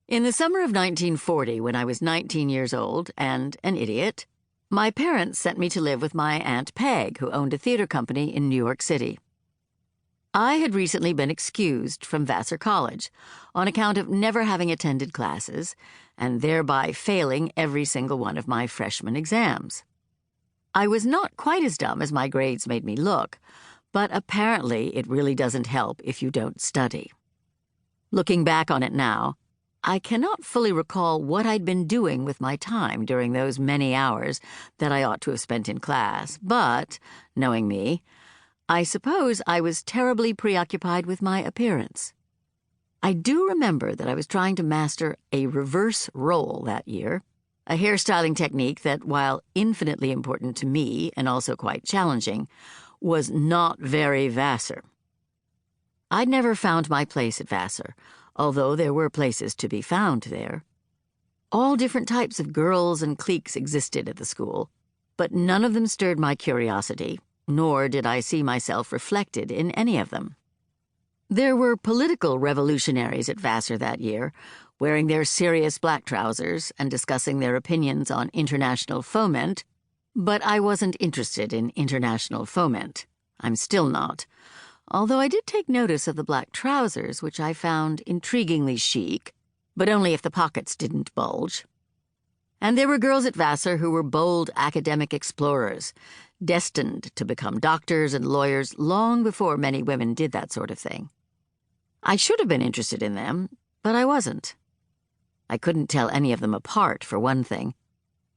In the summer of 1940, when I was 19 years old and an idiot, my parents sent me to live with my Aunt Peg, who owned a theater company in New York City. I had recently been excused from Vassar College on account of never having attended classes and thereby failing every single one of my freshman exams. I was not quite as dumb as my grades made me look, but apparently it really doesn't help if you don't study. Looking back on it now, I cannot fully recall what I'd been doing with my time during those many hours that I ought to have spent in class, but, knowing me, I suppose I was terribly preoccupied with my appearance. I do remember that I was trying to master a reverse roll that year, a hairstyling technique that, while infinitely important to me and also quite challenging, was not very Vassar. I'd never found my place at Vassar, although there were places to be found there. All different types of girls and cliques existed at the school, but none of them stirred my curiosity, nor did I see myself reflected in any of them. There were political revolutionaries at Vassar that year, wearing their serious black trousers and discussing their opinions on international foment, but I wasn't interested in international foment. I'm still not, although I did take notice of the black trousers, which I found intriguingly chic, but only if the pockets didn't bulge. And there were girls at Vassar who were bold academic explorers, destined to become doctors and lawyers long before many women did that sort of thing. I should have been interested in them, but I wasn't. I couldn't tell any of them apart, for one thing.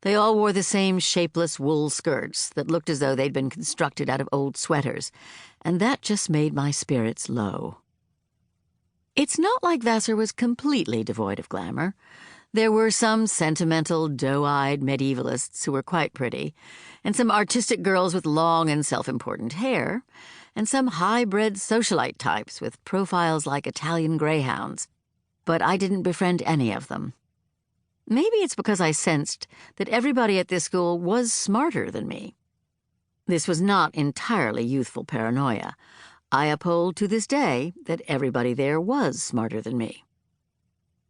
They all wore the same shapeless wool skirts that looked as though they'd been constructed out of old sweaters, and that just made my spirits low. It's not like Vassar was completely devoid of glamour. There were some sentimental, doe-eyed medievalists who were quite pretty, and some artistic girls with long and self-important hair, and some high-bred socialite types with profiles like Italian greyhounds, but I didn't befriend any of them. Maybe it's because I sensed that everybody at this school was smarter than me. This was not entirely youthful paranoia. I uphold to this day that everybody there was smarter than me.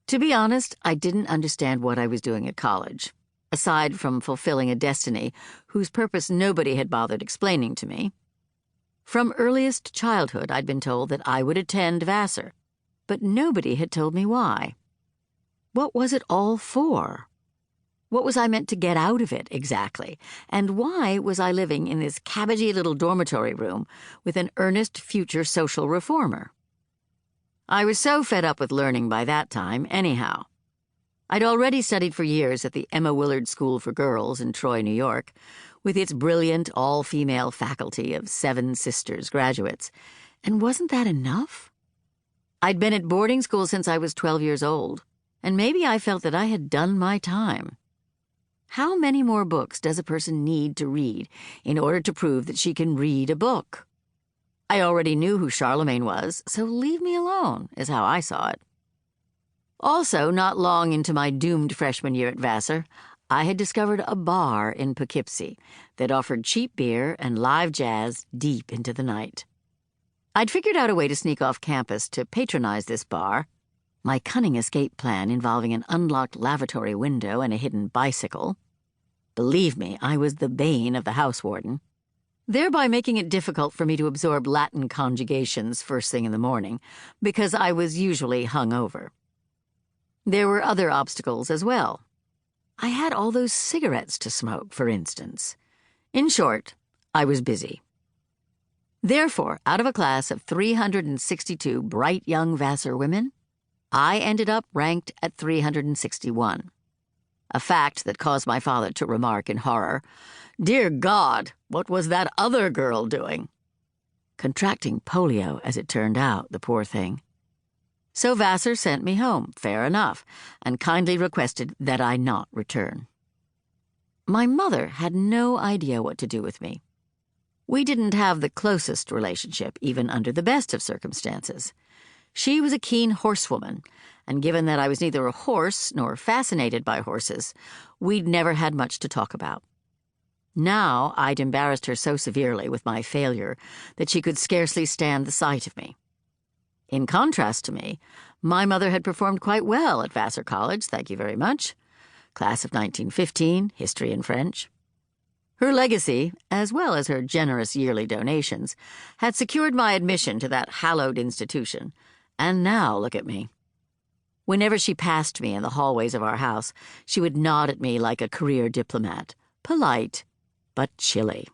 To be honest, I didn't understand what I was doing at college, aside from fulfilling a destiny whose purpose nobody had bothered explaining to me. From earliest childhood, I'd been told that I would attend Vassar, but nobody had told me why. What was it all for? What was I meant to get out of it, exactly? And why was I living in this cabbagey little dormitory room with an earnest future social reformer? I was so fed up with learning by that time, anyhow. I'd already studied for years at the Emma Willard School for Girls in Troy, New York, with its brilliant all-female faculty of 7 sisters graduates. And wasn't that enough? I'd been at boarding school since I was 12 years old, and maybe I felt that I had done my time. How many more books does a person need to read in order to prove that she can read a book? I already knew who Charlemagne was, so leave me alone, is how I saw it. Also, not long into my doomed freshman year at Vassar, I had discovered a bar in Poughkeepsie that offered cheap beer and live jazz deep into the night. I'd figured out a way to sneak off campus to patronize this bar, my cunning escape plan involving an unlocked lavatory window and a hidden bicycle. Believe me, I was the bane of the house warden, thereby making it difficult for me to absorb Latin conjugations first thing in the morning, because I was usually hungover. There were other obstacles as well. I had all those cigarettes to smoke, for instance. In short, I was busy. Therefore, out of a class of 362 bright young Vassar women, I ended up ranked at 361. A fact that caused my father to remark in horror, "Dear God, what was that other girl doing?" Contracting polio, as it turned out, the poor thing. So Vassar sent me home, fair enough, and kindly requested that I not return. My mother had no idea what to do with me. We didn't have the closest relationship, even under the best of circumstances. She was a keen horsewoman, and given that I was neither a horse nor fascinated by horses, we'd never had much to talk about. Now I'd embarrassed her so severely with my failure that she could scarcely stand the sight of me. In contrast to me, My mother had performed quite well at Vassar College, thank you very much. Class of 1915, history and French. Her legacy, as well as her generous yearly donations, had secured my admission to that hallowed institution. And now look at me. Whenever she passed me in the hallways of our house, she would nod at me like a career diplomat, polite but chilly.